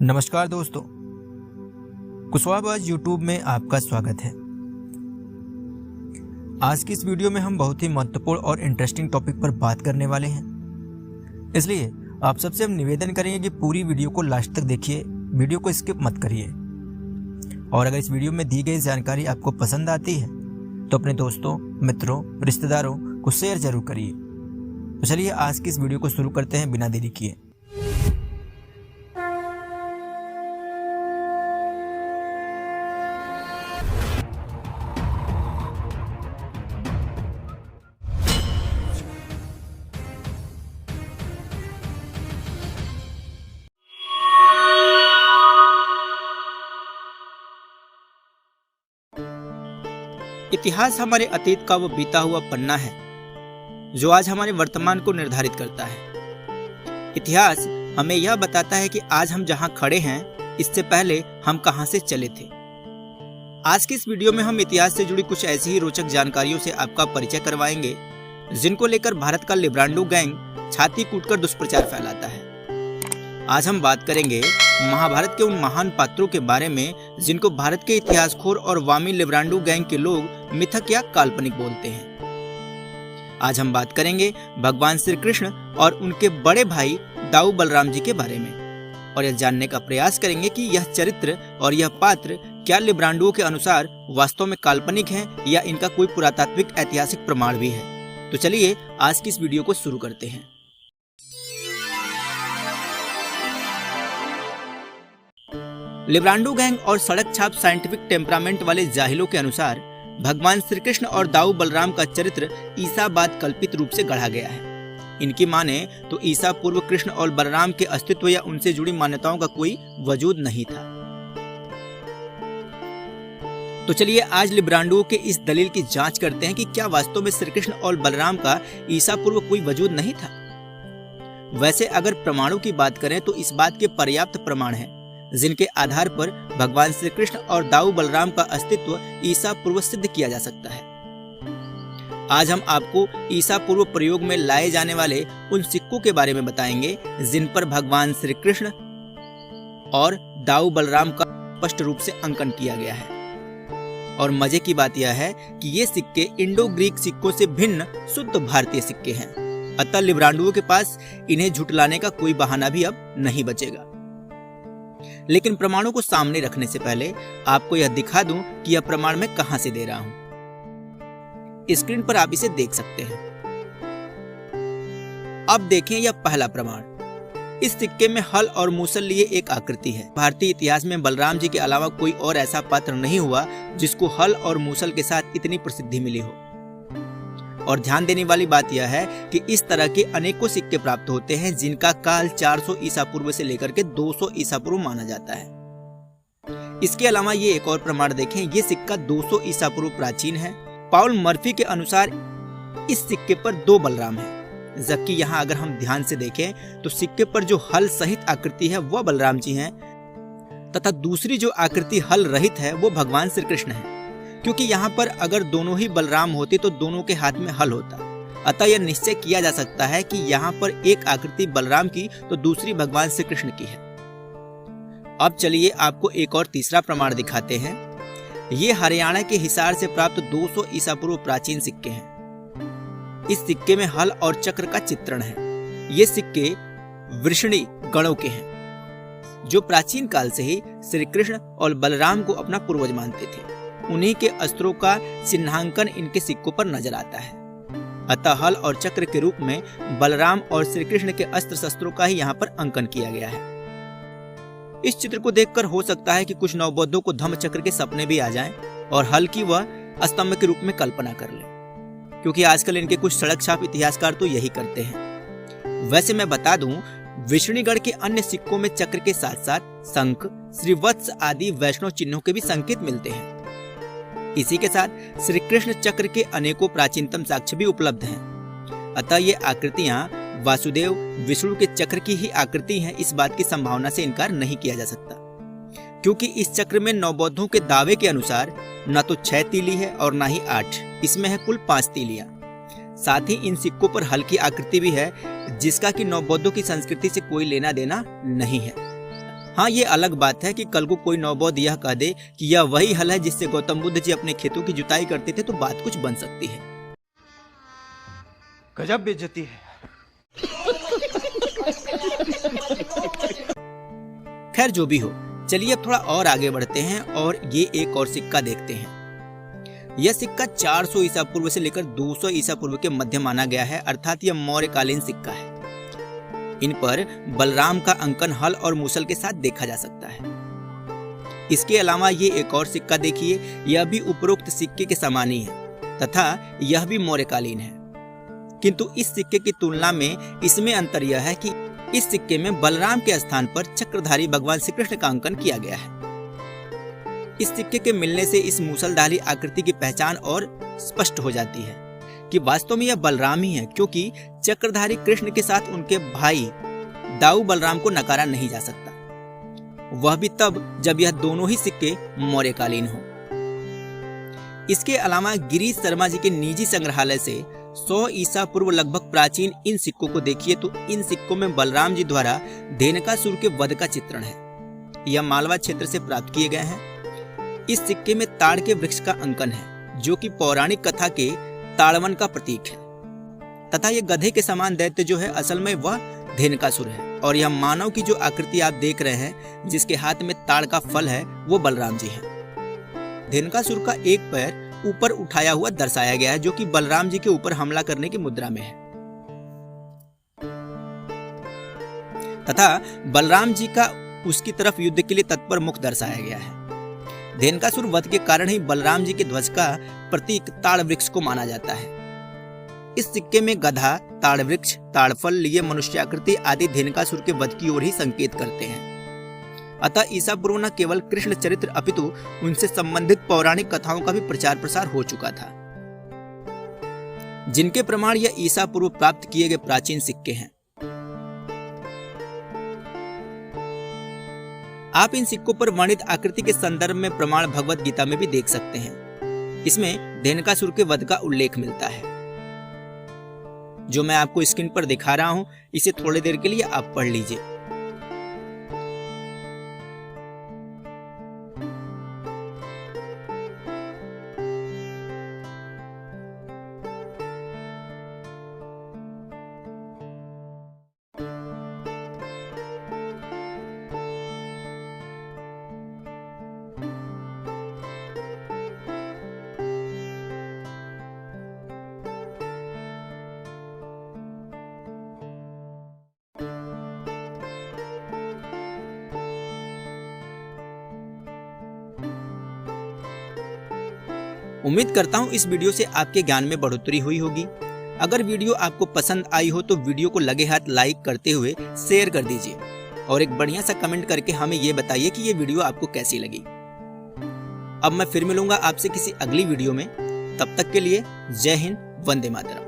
नमस्कार दोस्तों, कुशवाहाबाज यूट्यूब में आपका स्वागत है। आज की इस वीडियो में हम बहुत ही महत्वपूर्ण और इंटरेस्टिंग टॉपिक पर बात करने वाले हैं, इसलिए आप सबसे हम निवेदन करेंगे कि पूरी वीडियो को लास्ट तक देखिए, वीडियो को स्किप मत करिए। और अगर इस वीडियो में दी गई जानकारी आपको पसंद आती है तो अपने दोस्तों, मित्रों, रिश्तेदारों को शेयर जरूर करिए। तो चलिए आज की इस वीडियो को शुरू करते हैं बिना देरी किए। इतिहास हमारे अतीत का वो बीता हुआ पन्ना है जो आज हमारे वर्तमान को निर्धारित करता है। इतिहास हमें यह बताता है कि आज हम जहां खड़े हैं, इससे पहले हम कहां से चले थे। आज की इस वीडियो में हम इतिहास से जुड़ी कुछ ऐसी ही रोचक जानकारियों से आपका परिचय करवाएंगे जिनको लेकर भारत का लिब्रांडो गैंग छाती कूटकर दुष्प्रचार फैलाता है। आज हम बात करेंगे महाभारत के उन महान पात्रों के बारे में जिनको भारत के इतिहासखोर और वामी लिब्रांडो गैंग के लोग मिथक या काल्पनिक बोलते हैं। आज हम बात करेंगे भगवान श्री कृष्ण और उनके बड़े भाई दाऊ बलराम जी के बारे में, और यह जानने का प्रयास करेंगे कि यह चरित्र और यह पात्र क्या लिब्रांडो के अनुसार वास्तव में काल्पनिक है या इनका कोई पुरातात्विक ऐतिहासिक प्रमाण भी है। तो चलिए आज की इस वीडियो को शुरू करते हैं। लिब्रांडो गैंग और सड़क छाप साइंटिफिक टेम्परामेंट वाले जाहिलों के अनुसार भगवान श्री कृष्ण और दाऊ बलराम का चरित्र ईसा बाद कल्पित रूप से गढ़ा गया है। इनकी माने तो ईसा पूर्व कृष्ण और बलराम के अस्तित्व या उनसे जुड़ी मान्यताओं का कोई वजूद नहीं था। तो चलिए आज लिब्रांडो के इस दलील की जांच करते हैं कि क्या वास्तव में श्री कृष्ण और बलराम का ईसा पूर्व कोई वजूद नहीं था। वैसे अगर प्रमाणों की बात करें तो इस बात के पर्याप्त प्रमाण हैं जिनके आधार पर भगवान श्री कृष्ण और दाऊ बलराम का अस्तित्व ईसा पूर्व सिद्ध किया जा सकता है। आज हम आपको ईसा पूर्व प्रयोग में लाए जाने वाले उन सिक्कों के बारे में बताएंगे जिन पर भगवान श्री कृष्ण और दाऊ बलराम का स्पष्ट रूप से अंकन किया गया है। और मजे की बात यह है कि ये सिक्के इंडो ग्रीक सिक्कों से भिन्न शुद्ध भारतीय सिक्के हैं, अतः लिब्रांडो के पास इन्हें झुठलाने का कोई बहाना भी अब नहीं बचेगा। लेकिन प्रमाणों को सामने रखने से पहले आपको यह दिखा दूं कि यह प्रमाण मैं कहां से दे रहा हूं। स्क्रीन पर आप इसे देख सकते हैं। अब देखें यह पहला प्रमाण। इस सिक्के में हल और मूसल लिए एक आकृति है। भारतीय इतिहास में बलराम जी के अलावा कोई और ऐसा पात्र नहीं हुआ जिसको हल और मूसल के साथ इतनी प्रसिद्धि मिली हो। और ध्यान देने वाली बात यह है कि इस तरह के अनेकों सिक्के प्राप्त होते हैं जिनका काल 400 ईसा पूर्व से लेकर के 200 ईसा पूर्व माना जाता है। इसके अलावा ये एक और प्रमाण देखें, ये सिक्का 200 ईसा पूर्व प्राचीन है। पाउल मर्फी के अनुसार इस सिक्के पर 2 बलराम हैं, जबकि यहाँ अगर हम ध्यान से देखें तो सिक्के पर जो हल सहित आकृति है वह बलराम जी हैं तथा दूसरी जो आकृति हल रहित है वो भगवान श्री कृष्ण है। क्योंकि यहाँ पर अगर दोनों ही बलराम होते तो दोनों के हाथ में हल होता, अतः यह निश्चय किया जा सकता है कि यहाँ पर एक आकृति बलराम की तो दूसरी भगवान श्री कृष्ण की है। अब चलिए आपको एक और तीसरा प्रमाण दिखाते हैं। ये हरियाणा के हिसार से प्राप्त 200 ईसा पूर्व प्राचीन सिक्के हैं। इस सिक्के में हल और चक्र का चित्रण है। ये सिक्के वृषणी गणों के हैं जो प्राचीन काल से ही श्री कृष्ण और बलराम को अपना पूर्वज मानते थे। उन्हीं के अस्त्रों का चिन्हांकन इनके सिक्कों पर नजर आता है। अतः हल और चक्र के रूप में बलराम और श्री कृष्ण के अस्त्र शस्त्रों का ही यहाँ पर अंकन किया गया है। इस चित्र को देखकर हो सकता है कि कुछ नवबौद्धों को धम्म चक्र के सपने भी आ जाएं और हल की वह स्तंभ के रूप में कल्पना कर लें, क्योंकि आजकल इनके कुछ सड़क छाप इतिहासकार तो यही करते हैं। वैसे मैं बता दूं, विष्णुगढ़ के अन्य सिक्कों में चक्र के साथ साथ शंख, श्रीवत्स आदि वैष्णव चिन्हों के भी संकेत मिलते हैं। इसी के साथ श्री कृष्ण चक्र के अनेकों प्राचीनतम साक्ष्य भी उपलब्ध हैं। अतः ये आकृतियां वासुदेव विष्णु के चक्र की ही आकृति हैं, इस बात की संभावना से इनकार नहीं किया जा सकता। क्योंकि इस चक्र में नवबौद्धों के दावे के अनुसार न तो 6 तीली है और न ही 8, इसमें है कुल 5 तीलियां। साथ ही इन सिक्कों पर हल की आकृति भी है जिसका कि नवबौद्धों की संस्कृति से कोई लेना देना नहीं है। हाँ, ये अलग बात है कि कल को कोई नवबौद्ध यह कह दे कि यह वही हल है जिससे गौतम बुद्ध जी अपने खेतों की जुताई करते थे, तो बात कुछ बन सकती है। गजब बेइज्जती है। खैर जो भी हो, चलिए अब थोड़ा और आगे बढ़ते हैं और ये एक और सिक्का देखते हैं। यह सिक्का 400 ईसा पूर्व से लेकर 200 ईसा पूर्व के मध्य माना गया है, अर्थात यह मौर्यकालीन सिक्का है। इन पर बलराम का अंकन हल और मूसल के साथ देखा जा सकता है। इसके अलावा ये एक और सिक्का देखिए, यह भी उपरोक्त सिक्के के समान ही है तथा यह भी मौर्यकालीन है, किंतु इस सिक्के की तुलना में इसमें अंतर यह है कि इस सिक्के में बलराम के स्थान पर चक्रधारी भगवान श्री कृष्ण का अंकन किया गया है। इस सिक्के के मिलने से इस मूसलधारी आकृति की पहचान और स्पष्ट हो जाती है कि वास्तव में यह बलराम ही है, क्योंकि चक्रधारी कृष्ण के साथ उनके भाई दाऊ बलराम को नकारा नहीं जा सकता, वह भी तब जब यह दोनों ही सिक्के मौर्यकालीन हो। इसके अलावा गिरीश शर्मा जी के निजी संग्रहालय से 100 ईसा पूर्व लगभग प्राचीन इन सिक्कों को देखिए तो इन सिक्कों में बलराम जी द्वारा धेनुकासुर के वध का चित्रण है। यह मालवा क्षेत्र से प्राप्त किए गए हैं। इस सिक्के में ताड़ के वृक्ष का अंकन है, जो कि पौराणिक कथा के ताड़वन का प्रतीक है, तथा यह गधे के समान दैत्य जो है असल में वह धेनुकासुर है, और यह मानव की जो आकृति आप देख रहे हैं जिसके हाथ में ताड़ का फल है वो बलराम जी है। धेनुकासुर का एक पैर ऊपर उठाया हुआ दर्शाया गया है, जो कि बलराम जी के ऊपर हमला करने की मुद्रा में है, तथा बलराम जी का उसकी तरफ युद्ध के लिए तत्पर मुख दर्शाया गया है। धेनुकासुर वध के कारण ही बलराम जी के ध्वज का प्रतीक ताड़ वृक्ष को माना जाता है। इस सिक्के में गधा, ताड़ वृक्ष, ताड़फल लिए मनुष्याकृति आदि धेनुकासुर के वध की ओर ही संकेत करते हैं। अतः ईसा पूर्व न केवल कृष्ण चरित्र अपितु उनसे संबंधित पौराणिक कथाओं का भी प्रचार प्रसार हो चुका था, जिनके प्रमाण यह ईसा पूर्व प्राप्त किए गए प्राचीन सिक्के हैं। आप इन सिक्कों पर वर्णित आकृति के संदर्भ में प्रमाण भगवत गीता में भी देख सकते हैं। इसमें धेनुकासुर के वध का उल्लेख मिलता है, जो मैं आपको स्क्रीन पर दिखा रहा हूं। इसे थोड़ी देर के लिए आप पढ़ लीजिए। उम्मीद करता हूँ इस वीडियो से आपके ज्ञान में बढ़ोतरी हुई होगी। अगर वीडियो आपको पसंद आई हो तो वीडियो को लगे हाथ लाइक करते हुए शेयर कर दीजिए और एक बढ़िया सा कमेंट करके हमें ये बताइए कि ये वीडियो आपको कैसी लगी। अब मैं फिर मिलूंगा आपसे किसी अगली वीडियो में। तब तक के लिए जय हिंद, वंदे मातरम।